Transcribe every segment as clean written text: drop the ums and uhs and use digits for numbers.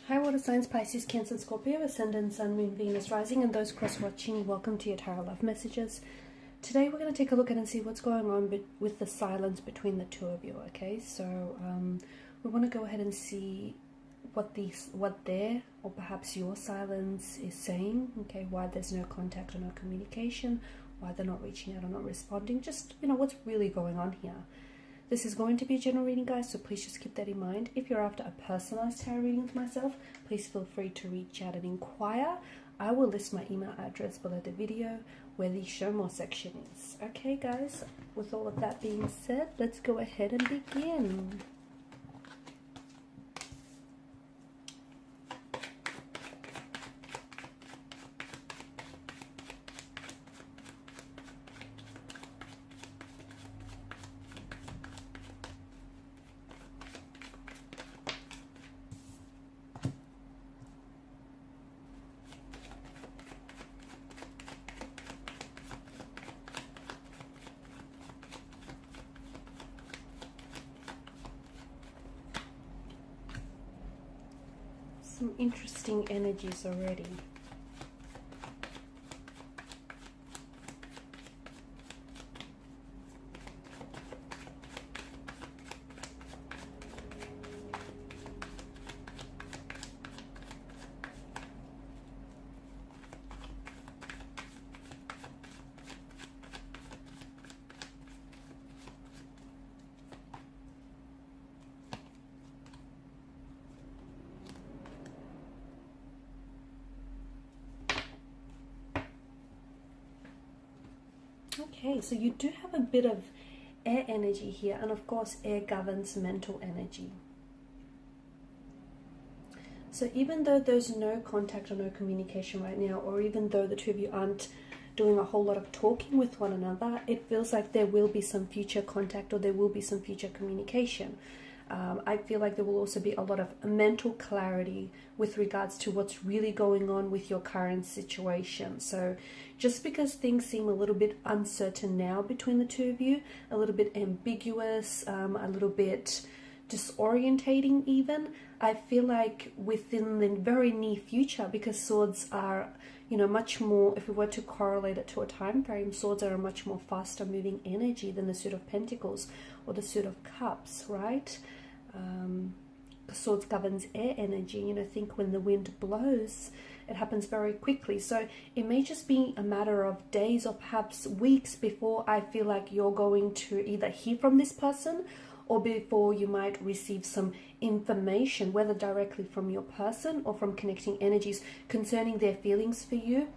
Hi Water Signs, Pisces, Cancer, Scorpio, Ascendant, Sun, Moon, Venus, Rising, and those cross-watching, welcome to your Tarot Love Messages. Today we're going to take a look at and see what's going on with the silence between the two of you, okay? So we want to go ahead and see what their, or perhaps your silence is saying, okay? Why there's no contact or no communication, why they're not reaching out or not responding, just, what's really going on here. This is going to be a general reading, guys, so please just keep that in mind. If you're after a personalized tarot reading with myself, please feel free to reach out and inquire. I will list my email address below the video where the show more section is. Okay, guys, with all of that being said, let's go ahead and begin. Some interesting energies already. Okay, so you do have a bit of air energy here, and of course air governs mental energy. So even though there's no contact or no communication right now, or even though the two of you aren't doing a whole lot of talking with one another, it feels like there will be some future contact or there will be some future communication. I feel like there will also be a lot of mental clarity with regards to what's really going on with your current situation. So just because things seem a little bit uncertain now between the two of you, a little bit ambiguous, a little bit disorientating even, I feel like within the very near future, because swords are, much more, if we were to correlate it to a time frame, swords are a much more faster moving energy than the suit of pentacles or the suit of cups, right? Swords governs air energy. Think when the wind blows, it happens very quickly. So it may just be a matter of days or perhaps weeks before I feel like you're going to either hear from this person or before you might receive some information, whether directly from your person or from connecting energies concerning their feelings for you.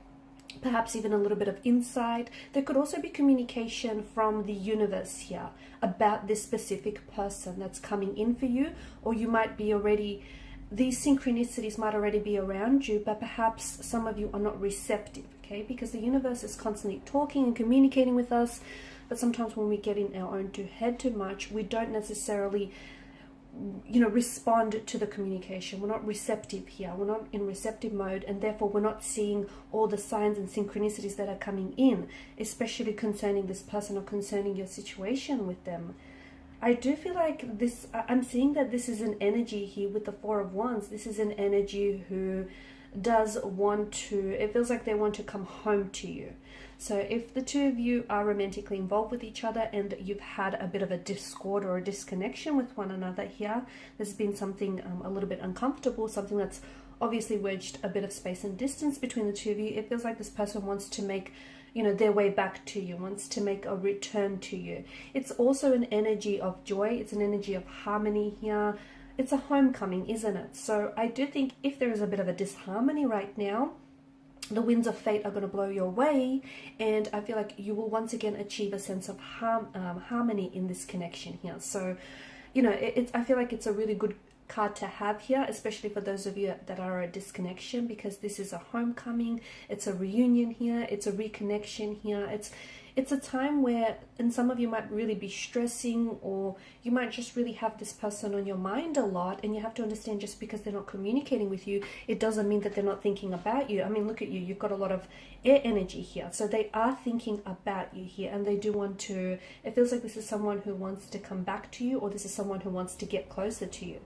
Perhaps even a little bit of insight. There could also be communication from the universe here about this specific person that's coming in for you, or you might be already, these synchronicities might already be around you, but perhaps some of you are not receptive, okay? Because the universe is constantly talking and communicating with us, but sometimes when we get in our own head too much, we don't necessarily respond to the communication. We're not receptive here. We're not in receptive mode, and therefore we're not seeing all the signs and synchronicities that are coming in, especially concerning this person or concerning your situation with them. I do feel like this, I'm seeing that this is an energy here with the Four of Wands. This is an energy who does want to, it feels like they want to come home to you. So if the two of you are romantically involved with each other and you've had a bit of a discord or a disconnection with one another here, there's been something a little bit uncomfortable, something that's obviously wedged a bit of space and distance between the two of you. It feels like this person wants to make their way back to you, wants to make a return to you. It's also an energy of joy. It's an energy of harmony here. It's a homecoming, isn't it? So I do think if there is a bit of a disharmony right now, the winds of fate are going to blow your way, and I feel like you will once again achieve a sense of harmony in this connection here. So, I feel like it's a really good card to have here, especially for those of you that are a disconnection, because this is a homecoming, it's a reunion here, it's a reconnection here. It's a time where, and some of you might really be stressing, or you might just really have this person on your mind a lot, and you have to understand, just because they're not communicating with you, it doesn't mean that they're not thinking about you. I mean, look at you, you've got a lot of air energy here, so they are thinking about you here, and they do want to, it feels like this is someone who wants to come back to you, or this is someone who wants to get closer to you.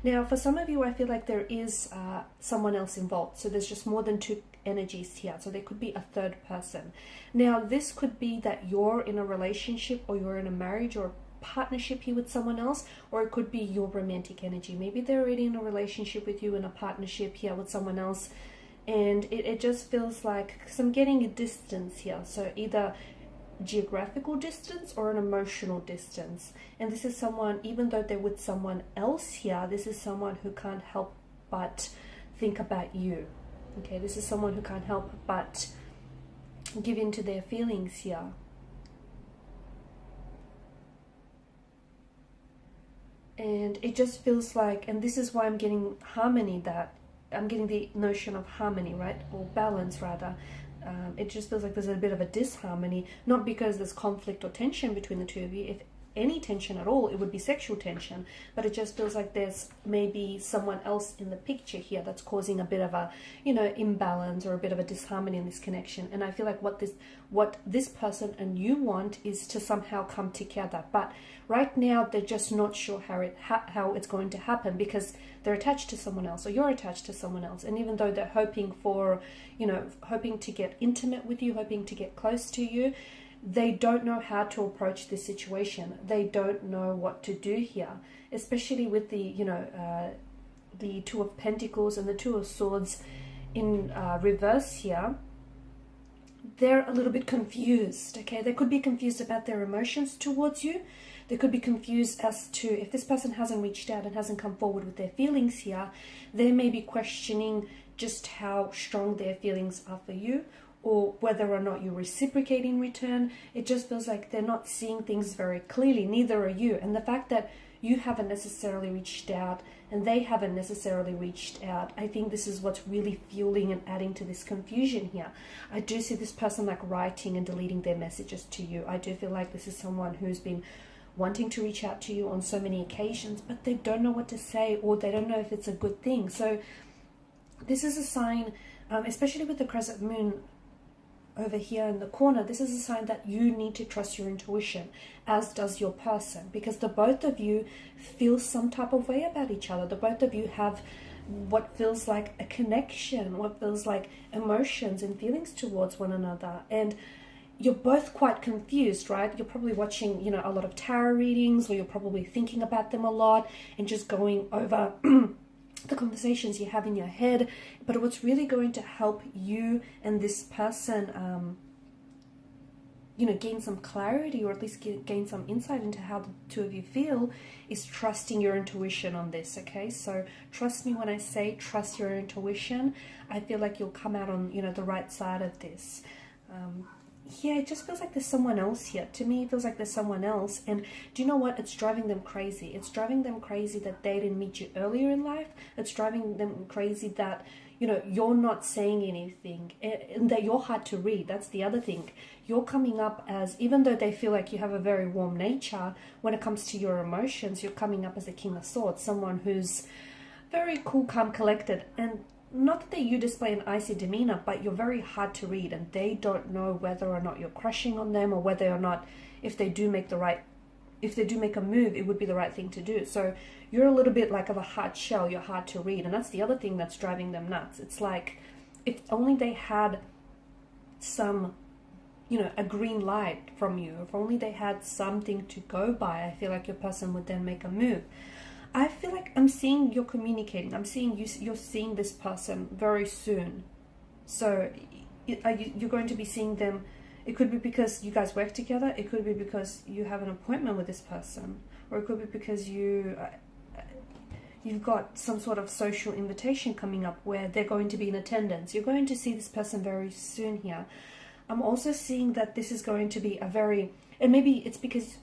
Now, for some of you, I feel like there is someone else involved. So there's just more than two energies here. So there could be a third person. Now, this could be that you're in a relationship or you're in a marriage or partnership here with someone else, or it could be your romantic energy. Maybe they're already in a relationship with you, in a partnership here with someone else, and it just feels like, because I'm getting a distance here, so either geographical distance or an emotional distance. And this is someone, even though they're with someone else here, this is someone who can't help but think about you. Okay, this is someone who can't help but give in to their feelings here. And it just feels like, and this is why I'm getting harmony, that I'm getting the notion of harmony, right? Or balance, rather. It just feels like there's a bit of a disharmony, not because there's conflict or tension between the two of you. If any tension at all, it would be sexual tension, but it just feels like there's maybe someone else in the picture here that's causing a bit of a, you know, imbalance or a bit of a disharmony in this connection. And I feel like what this person and you want is to somehow come together, but right now they're just not sure how it's going to happen, because they're attached to someone else, or you're attached to someone else. And even though they're hoping to get intimate with you, hoping to get close to you, they don't know how to approach this situation. They don't know what to do here, especially with the the Two of Pentacles and the Two of Swords in reverse here. They're a little bit confused. Okay, they could be confused about their emotions towards you. They could be confused as to, if this person hasn't reached out and hasn't come forward with their feelings here, they may be questioning just how strong their feelings are for you, or whether or not you reciprocate in return. It just feels like they're not seeing things very clearly. Neither are you. And the fact that you haven't necessarily reached out and they haven't necessarily reached out, I think this is what's really fueling and adding to this confusion here. I do see this person like writing and deleting their messages to you. I do feel like this is someone who's been wanting to reach out to you on so many occasions, but they don't know what to say, or they don't know if it's a good thing. So this is a sign, especially with the crescent moon over here in the corner, this is a sign that you need to trust your intuition, as does your person, because the both of you feel some type of way about each other. The both of you have what feels like a connection, what feels like emotions and feelings towards one another. And you're both quite confused, right? You're probably watching, a lot of tarot readings, or you're probably thinking about them a lot and just going over the conversations you have in your head. But what's really going to help you and this person, gain some clarity, or at least gain some insight into how the two of you feel, is trusting your intuition on this, okay? So trust me when I say trust your intuition. I feel like you'll come out on, the right side of this. Yeah, it just feels like there's someone else here. To me, it feels like there's someone else. And do you know what? It's driving them crazy. It's driving them crazy that they didn't meet you earlier in life. It's driving them crazy that, you're not saying anything, and that you're hard to read. That's the other thing. You're coming up as, even though they feel like you have a very warm nature, when it comes to your emotions, you're coming up as a King of Swords, someone who's very cool, calm, collected. And not that you display an icy demeanor, but you're very hard to read, and they don't know whether or not you're crushing on them, or whether or not, if they do make a move, it would be the right thing to do. So you're a little bit like of a hard shell. You're hard to read, and that's the other thing that's driving them nuts. It's like, if only they had some, a green light from you, if only they had something to go by, I feel like your person would then make a move. I feel like I'm seeing you're communicating. I'm seeing you're seeing this person very soon. So you're going to be seeing them. It could be because you guys work together. It could be because you have an appointment with this person. Or it could be because you've got some sort of social invitation coming up where they're going to be in attendance. You're going to see this person very soon here. I'm also seeing that this is going to be and maybe it's because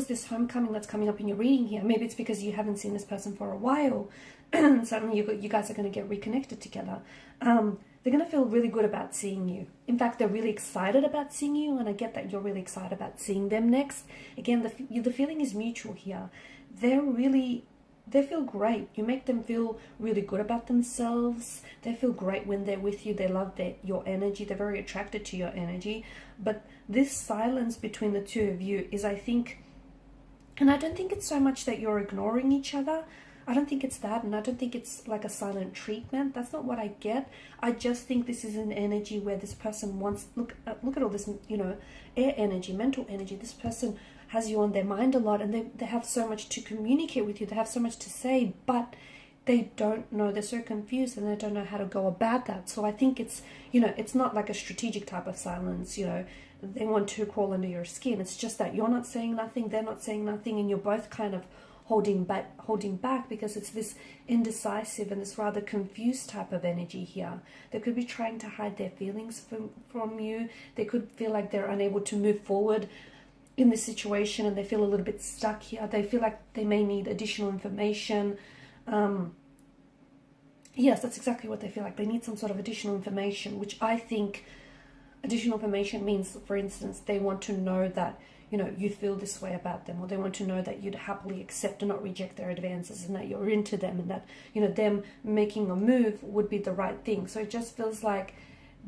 this homecoming that's coming up in your reading here, maybe it's because you haven't seen this person for a while, and suddenly you guys are going to get reconnected together. They're going to feel really good about seeing you. In fact, they're really excited about seeing you, and I get that you're really excited about seeing them next. Again, the feeling is mutual here. They feel great. You make them feel really good about themselves. They feel great when they're with you. They love your energy. They're very attracted to your energy. But this silence between the two of you is, I think, and I don't think it's so much that you're ignoring each other. I don't think it's that, and I don't think it's like a silent treatment. That's not what I get. I just think this is an energy where this person wants, look at all this, you know, air energy, mental energy. This person has you on their mind a lot, and they have so much to communicate with you. They have so much to say, but they don't know. They're so confused, and they don't know how to go about that. So I think it's, you know, it's not like a strategic type of silence, you know, they want to crawl under your skin. It's just that you're not saying nothing, they're not saying nothing, and you're both kind of holding back because it's this indecisive and this rather confused type of energy here. They could be trying to hide their feelings from you. They could feel like they're unable to move forward in this situation, and they feel a little bit stuck here. They feel like they may need additional information. Yes, that's exactly what they feel like. They need some sort of additional information, which I think additional information means, for instance, they want to know that, you know, you feel this way about them, or they want to know that you'd happily accept and not reject their advances, and that you're into them, and that, you know, them making a move would be the right thing. So it just feels like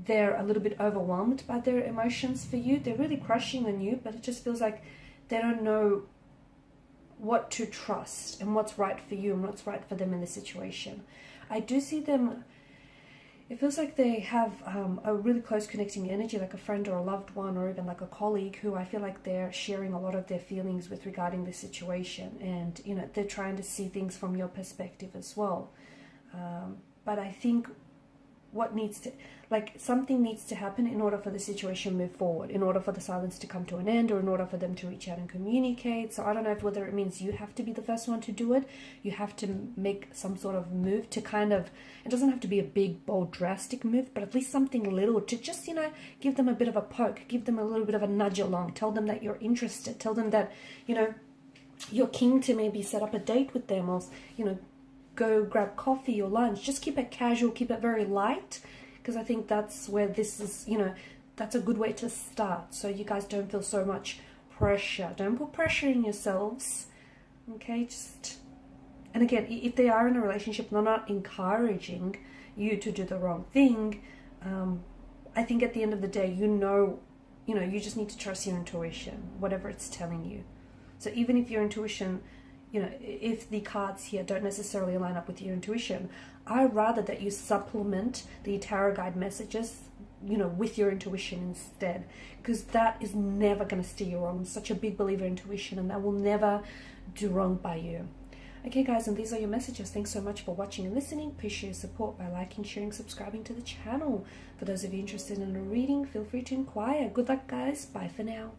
they're a little bit overwhelmed by their emotions for you. They're really crushing on you, but it just feels like they don't know what to trust and what's right for you and what's right for them in the situation. I do see them, it feels like they have a really close connecting energy, like a friend or a loved one, or even like a colleague, who I feel like they're sharing a lot of their feelings with regarding the situation, and, you know, they're trying to see things from your perspective as well. But I think what needs to, like, something needs to happen in order for the situation to move forward, in order for the silence to come to an end, or in order for them to reach out and communicate. So I don't know whether it means you have to be the first one to do it. You have to make some sort of move to kind of, it doesn't have to be a big, bold, drastic move, but at least something little to just, you know, give them a bit of a poke, give them a little bit of a nudge along, tell them that you're interested, tell them that, you know, you're keen to maybe set up a date with them, or, you know, go grab coffee or lunch. Just keep it casual, keep it very light, because I think that's where this is, you know, that's a good way to start, so you guys don't feel so much pressure. Don't put pressure in yourselves, okay? Just, and again, if they are in a relationship, they're not encouraging you to do the wrong thing. I think at the end of the day, you know, you just need to trust your intuition, whatever it's telling you. So even if your intuition, you know, if the cards here don't necessarily line up with your intuition, I'd rather that you supplement the tarot guide messages, you know, with your intuition instead, because that is never going to steer you wrong. I'm such a big believer in intuition, and that will never do wrong by you. Okay guys, and these are your messages. Thanks so much for watching and listening. Please share your support by liking, sharing, subscribing to the channel. For those of you interested in a reading, feel free to inquire. Good luck guys. Bye for now.